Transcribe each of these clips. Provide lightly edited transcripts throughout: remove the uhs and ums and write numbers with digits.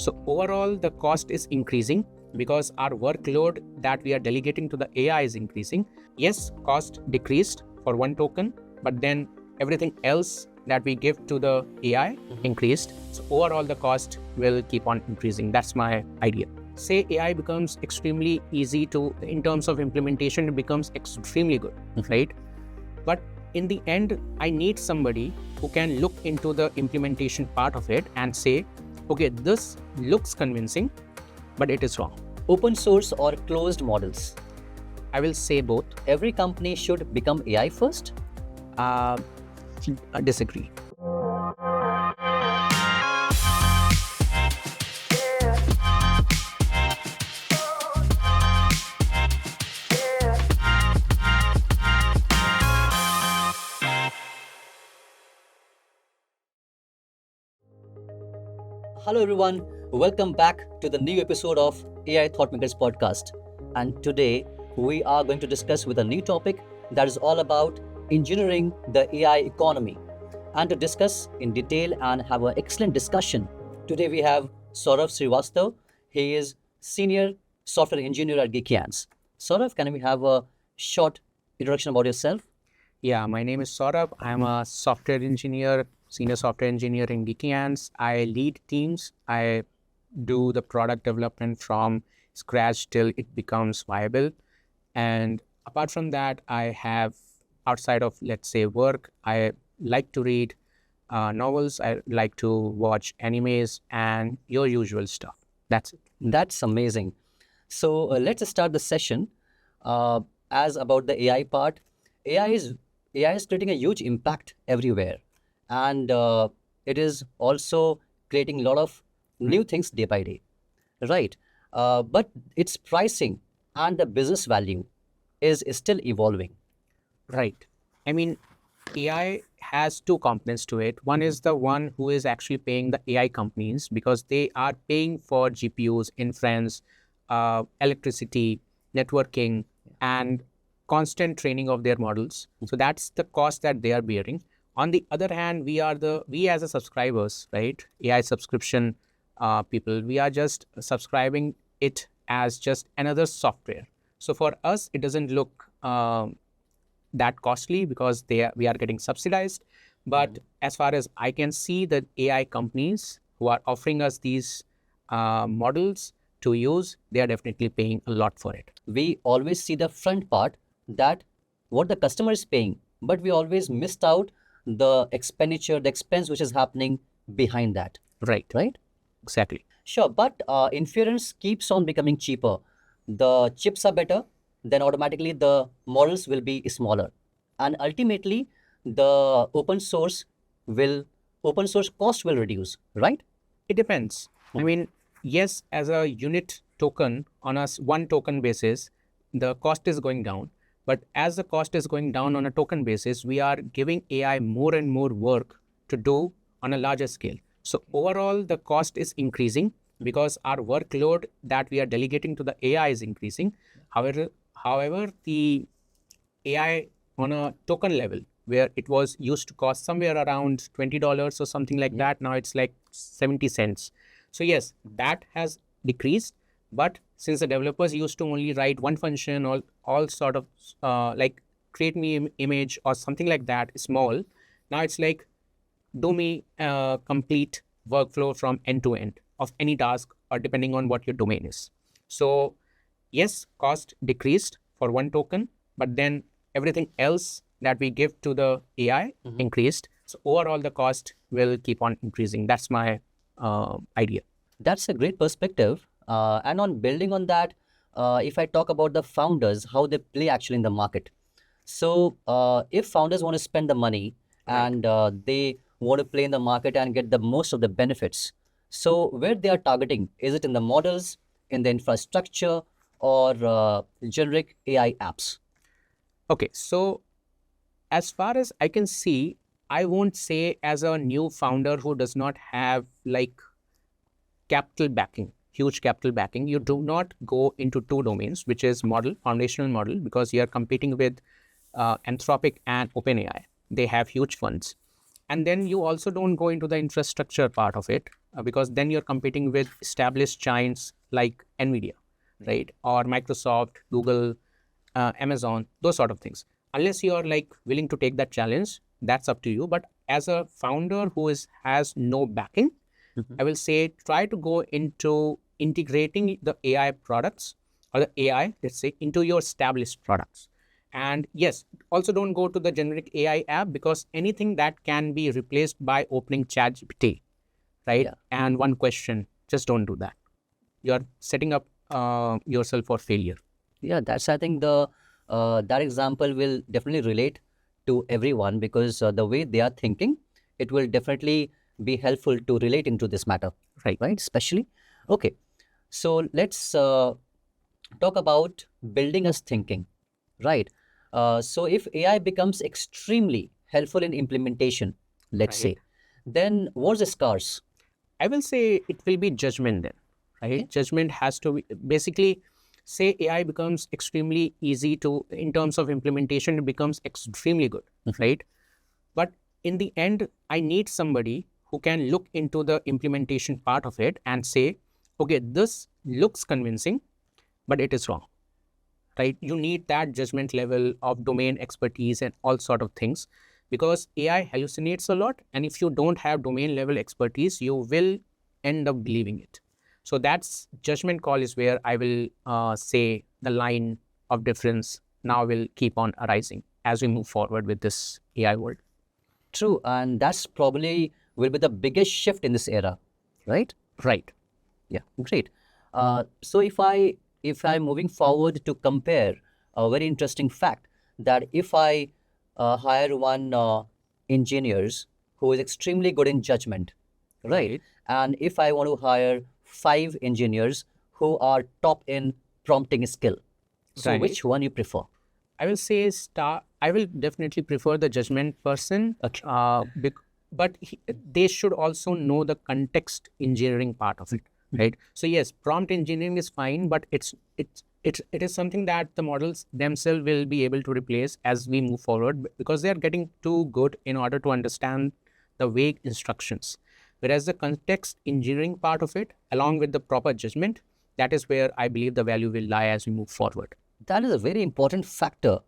So overall, the cost is increasing because our workload that we are delegating to the AI is increasing. Yes, cost decreased for one token, but then everything else that we give to the AI increased. So overall, the cost will keep on increasing. That's my idea. Say AI becomes extremely easy in terms of implementation, it becomes extremely good, right? But in the end, I need somebody who can look into the implementation part of it and say, okay, this looks convincing, but it is wrong. Open source or closed models? I will say both. Every company should become AI first? I disagree. Hello everyone, welcome back to the new episode of AI Thoughtmakers podcast. And today we are going to discuss with a new topic that is all about engineering the AI economy. And to discuss in detail and have an excellent discussion, today we have Saurabh Srivastav. He is senior software engineer at GeekyAnts. Saurabh, can we have a short introduction about yourself? Yeah, my name is Saurabh. I'm a software engineer, senior software engineer in GeekyAnts. I lead teams. I do the product development from scratch till it becomes viable. And apart from that, I have, outside of, let's say, work, I like to read novels. I like to watch animes and your usual stuff. That's it. That's amazing. So let's start the session. As about the AI part, AI is creating a huge impact everywhere, and it is also creating a lot of new things day by day, right? But its pricing and the business value is still evolving. Right. I mean, AI has two components to it. One is the one who is actually paying the AI companies because they are paying for GPUs, inference, electricity, networking, and constant training of their models. So that's the cost that they are bearing. On the other hand, we as a subscribers, right? AI subscription people, we are just subscribing it as just another software. So for us, it doesn't look that costly because we are getting subsidized. But as far as I can see, the AI companies who are offering us these models to use, they are definitely paying a lot for it. We always see the front part, that what the customer is paying, but we always missed out the expenditure, the expense which is happening behind that. Right. Right? Exactly. Sure, but inference keeps on becoming cheaper. The chips are better, then automatically the models will be smaller. And ultimately, the open source cost will reduce, right? It depends. I mean, yes, as a unit token on a one token basis, the cost is going down. But as the cost is going down on a token basis, we are giving AI more and more work to do on a larger scale. So overall, the cost is increasing because our workload that we are delegating to the AI is increasing. However, the AI on a token level, where it was used to cost somewhere around $20 or something like that, now it's like 70 cents. So yes, that has decreased. But since the developers used to only write one function or all sort of like create me image or something like that small, now it's like do me complete workflow from end to end of any task or depending on what your domain is. So yes, cost decreased for one token, but then everything else that we give to the AI increased. So overall, the cost will keep on increasing. That's my idea. That's a great perspective. And on building on that, if I talk about the founders, how they play actually in the market. So if founders want to spend the money and they want to play in the market and get the most of the benefits, so where they are targeting, is it in the models, in the infrastructure, or generic AI apps? Okay, so as far as I can see, I won't say as a new founder who does not have like capital backing, huge capital backing, you do not go into two domains, which is foundational model, because you are competing with Anthropic and OpenAI. They have huge funds. And then you also don't go into the infrastructure part of it, because then you're competing with established giants like NVIDIA, right? Or Microsoft, Google, Amazon, those sort of things. Unless you're like willing to take that challenge, that's up to you. But as a founder who has no backing, I will say try to go into integrating the AI products or the AI, let's say, into your established products. And yes, also don't go to the generic AI app, because anything that can be replaced by opening ChatGPT, right? Yeah. And one question, just don't do that. You're setting up yourself for failure. Yeah, that's, I think, the that example will definitely relate to everyone, because the way they are thinking, it will definitely be helpful to relate into this matter, Right. Especially. Okay, so let's talk about building us thinking, right? So if AI becomes extremely helpful in implementation, let's Right. say, then what's the scarce? I will say it will be judgment then, right? Okay. Judgment has to be basically, say AI becomes extremely easy to, in terms of implementation, it becomes extremely good, right? But in the end, I need somebody who can look into the implementation part of it and say, okay, this looks convincing, but it is wrong, right? You need that judgment level of domain expertise and all sort of things, because AI hallucinates a lot. And if you don't have domain level expertise, you will end up believing it. So that's judgment call is where I will say the line of difference now will keep on arising as we move forward with this AI world. True, and that's probably will be the biggest shift in this era, right? Right. Yeah, great. So if I'm moving forward to compare, a very interesting fact that if I hire one engineers who is extremely good in judgment, right? And if I want to hire 5 engineers who are top in prompting skill, so Right. which one you prefer? I will say I will definitely prefer the judgment person. Okay. But they should also know the context engineering part of it, right? So yes, prompt engineering is fine, but it is something that the models themselves will be able to replace as we move forward, because they are getting too good in order to understand the vague instructions. Whereas the context engineering part of it, along with the proper judgment, that is where I believe the value will lie as we move forward. That is a very important factor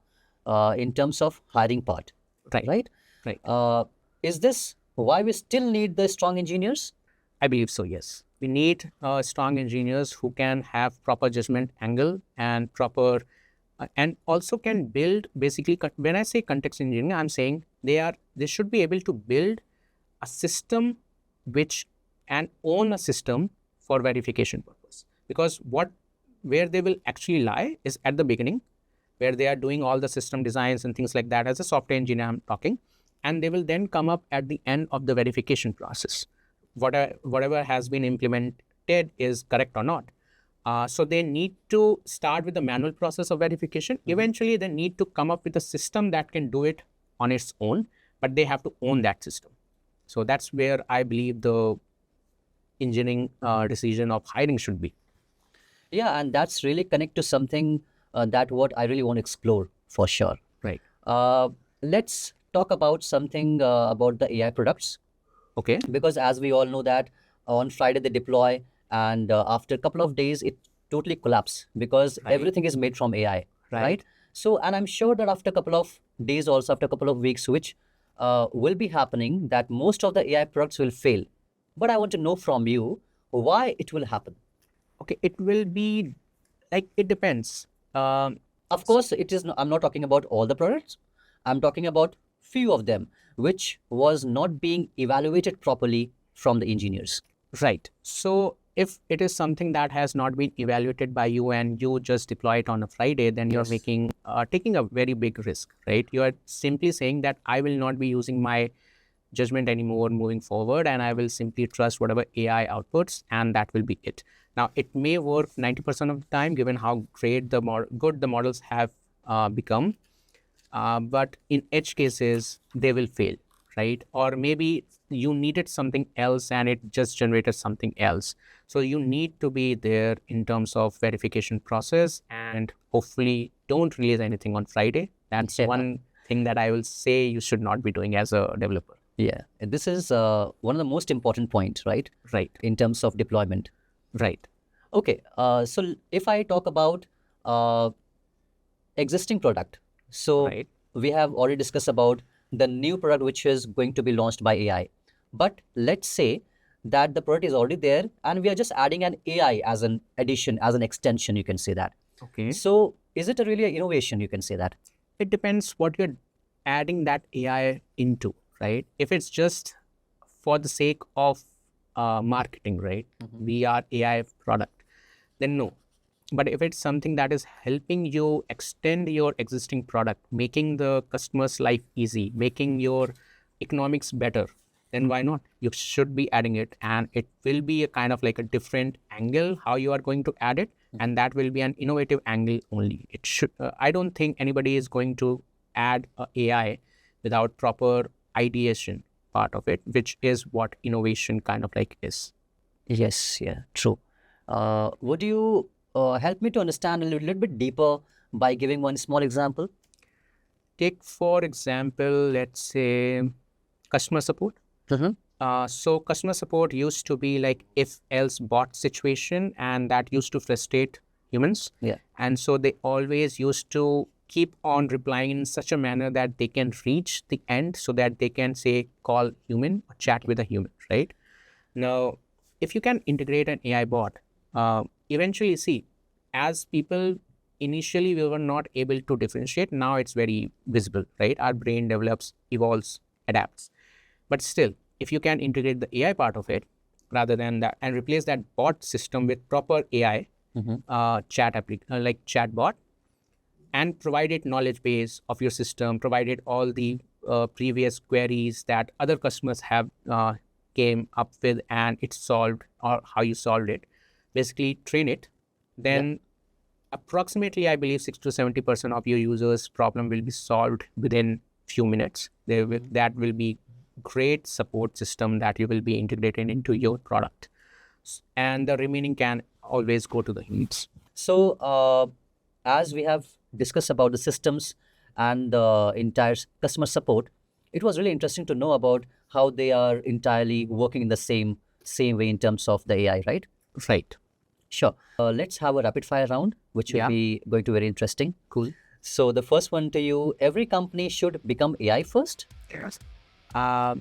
in terms of hiring part, Right. right? Is this why we still need the strong engineers? I believe so, yes. We need strong engineers who can have proper judgment angle and proper, and also can build basically, when I say context engineering, I'm saying they should be able to build a system which, and own a system for verification purpose. Because where they will actually lie is at the beginning, where they are doing all the system designs and things like that. As a software engineer, I'm talking, and they will then come up at the end of the verification process. Whatever has been implemented is correct or not. So they need to start with the manual process of verification. Eventually, they need to come up with a system that can do it on its own, but they have to own that system. So that's where I believe the engineering decision of hiring should be. Yeah, and that's really connect to something that what I really want to explore for sure. Right. Let's talk about something about the AI products, Okay. because as we all know that on Friday they deploy, and after a couple of days it totally collapse because Right. everything is made from AI, Right. So, and I'm sure that after a couple of days, also after a couple of weeks, which will be happening, that most of the AI products will fail. But I want to know from you why it will happen. Okay. It will be like, it depends. Of course, it is. I'm not talking about all the products. I'm talking about few of them, which was not being evaluated properly from the engineers. Right. So if it is something that has not been evaluated by you and you just deploy it on a Friday, then you're Yes. taking a very big risk, right? You are simply saying that I will not be using my judgment anymore moving forward, and I will simply trust whatever AI outputs, and that will be it. Now, it may work 90% of the time, given how great good the models have become. But in edge cases, they will fail, right? Or maybe you needed something else and it just generated something else. So you need to be there in terms of verification process, and hopefully don't release anything on Friday. That's Yeah. one thing that I will say you should not be doing as a developer. Yeah, this is one of the most important points, right? Right. In terms of deployment. Right. Okay, so if I talk about uh, existing product, so Right. we have already discussed about the new product which is going to be launched by AI. But let's say that the product is already there and we are just adding an AI as an addition, as an extension, you can say that. Okay. So is it a really an innovation, you can say that? It depends what you're adding that AI into, right? If it's just for the sake of marketing, right? We are AI product, then no. But if it's something that is helping you extend your existing product, making the customer's life easy, making your economics better, then why not? You should be adding it, and it will be a kind of like a different angle how you are going to add it, and that will be an innovative angle only. It should. I don't think anybody is going to add AI without proper ideation part of it, which is what innovation kind of like is. Yes, yeah, true. Would you help me to understand a little bit deeper by giving one small example? Take for example, let's say customer support. So customer support used to be like if else bot situation, and that used to frustrate humans. Yeah. And so they always used to keep on replying in such a manner that they can reach the end so that they can say call human or chat with a human, right? Now, if you can integrate an AI bot, eventually see, as people initially we were not able to differentiate, now it's very visible, right? Our brain develops, evolves, adapts. But still, if you can integrate the AI part of it rather than that and replace that bot system with proper AI like chat bot, and provide it knowledge base of your system, provided all the previous queries that other customers have came up with and it's solved or how you solved it, basically train it, then approximately I believe 60 to 70% of your users problem will be solved within few minutes. That will be great support system that you will be integrating into your product, and the remaining can always go to the humans. So as we have discussed about the systems and the entire customer support, it was really interesting to know about how they are entirely working in the same way in terms of the AI, right? Right. Sure. Let's have a rapid fire round, which will be going to be very interesting. Cool. So the first one to you: every company should become AI first. Yes. I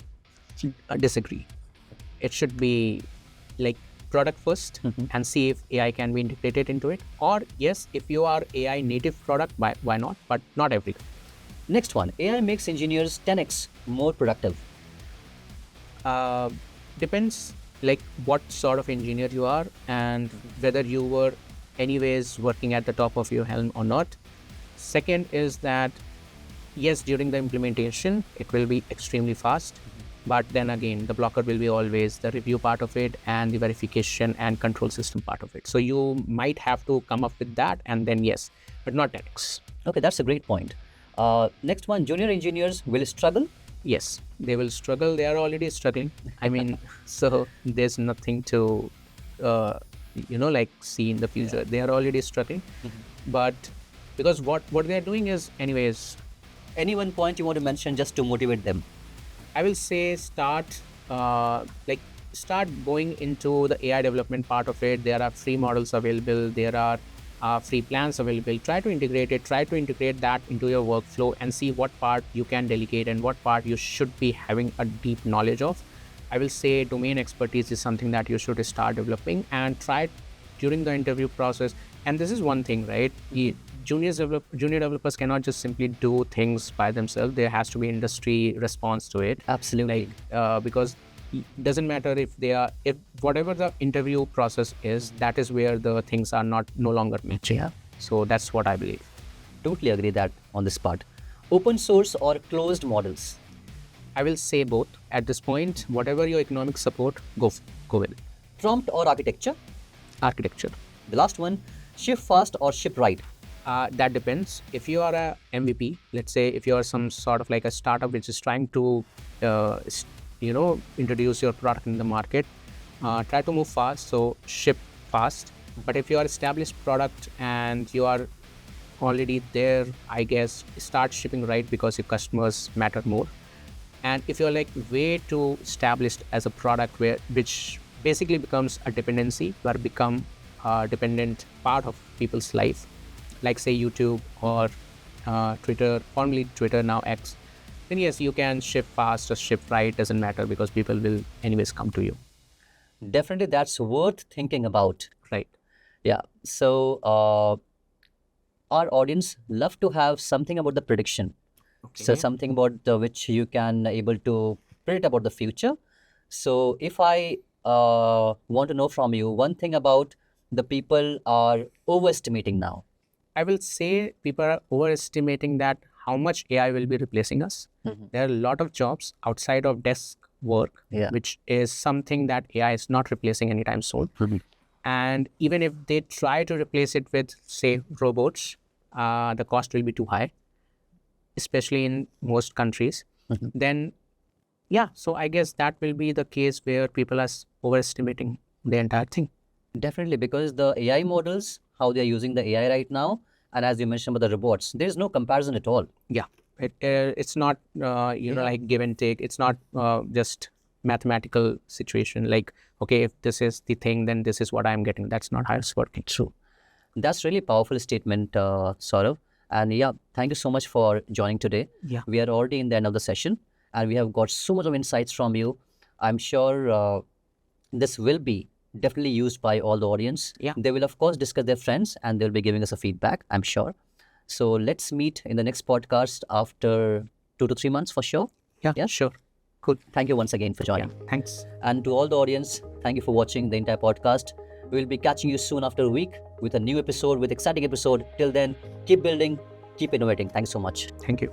disagree. It should be like product first and see if AI can be integrated into it. Or yes, if you are AI native product, why not? But not every. Next one: AI makes engineers 10x more productive. Depends like what sort of engineer you are and whether you were anyways working at the top of your helm or not. Second is that yes, during the implementation it will be extremely fast, but then again the blocker will be always the review part of it and the verification and control system part of it. So you might have to come up with that, and then yes, but not 10x. Okay, that's a great point. Next one: junior engineers will struggle. Yes, they will struggle. They are already struggling. I mean, so there's nothing to, like see in the future. They are already struggling, but because what they are doing is, anyways. Any one point you want to mention just to motivate them? I will say start going into the AI development part of it. There are free models available. There are free plans available. Try to integrate it. Try to integrate that into your workflow and see what part you can delegate and what part you should be having a deep knowledge of. I will say domain expertise is something that you should start developing and try during the interview process. And this is one thing, right? Junior developers cannot just simply do things by themselves. There has to be industry response to it. Absolutely. Because it doesn't matter if whatever the interview process is, that is where the things are no longer matching. Yeah. So that's what I believe. Totally agree that on this part. Open source or closed models? I will say both at this point. Whatever your economic support, go with it. Prompt or architecture? Architecture. The last one: ship fast or ship right? That depends. If you are a MVP, let's say if you are some sort of like a startup which is trying to introduce your product in the market, try to move fast, so ship fast. But if you are established product and you are already there, I guess start shipping right, because your customers matter more. And if you're like way too established as a product which basically becomes a dependency, or become a dependent part of people's life, like say YouTube or Twitter, formerly Twitter, now X, then yes, you can ship fast or ship right, doesn't matter, because people will anyways come to you. Definitely, that's worth thinking about. Right. Yeah. So our audience love to have something about the prediction. So Okay. something about which you can able to predict about the future. So if I want to know from you one thing about the people are overestimating now. I will say people are overestimating that how much AI will be replacing us. There are a lot of jobs outside of desk work, Yeah. which is something that AI is not replacing anytime soon. And even if they try to replace it with, say, robots, the cost will be too high, especially in most countries. Then, yeah, so I guess that will be the case where people are overestimating the entire thing. Definitely, because the AI models, how they are using the AI right now, and as you mentioned about the robots, there is no comparison at all. Yeah, it's not like give and take. It's not just mathematical situation like, okay, if this is the thing, then this is what I'm getting. That's not how it's working. True. That's really powerful statement, Saurav. And yeah, thank you so much for joining today. Yeah. We are already in the end of the session, and we have got so much of insights from you. I'm sure this will be definitely used by all the audience. Yeah. They will, of course, discuss their friends, and they'll be giving us a feedback, I'm sure. So let's meet in the next podcast after 2 to 3 months for sure. Yeah, sure. Cool. Thank you once again for joining. Thanks. And to all the audience, thank you for watching the entire podcast. We will be catching you soon after a week with a new episode, with exciting episode. Till then, keep building, keep innovating. Thanks so much. Thank you.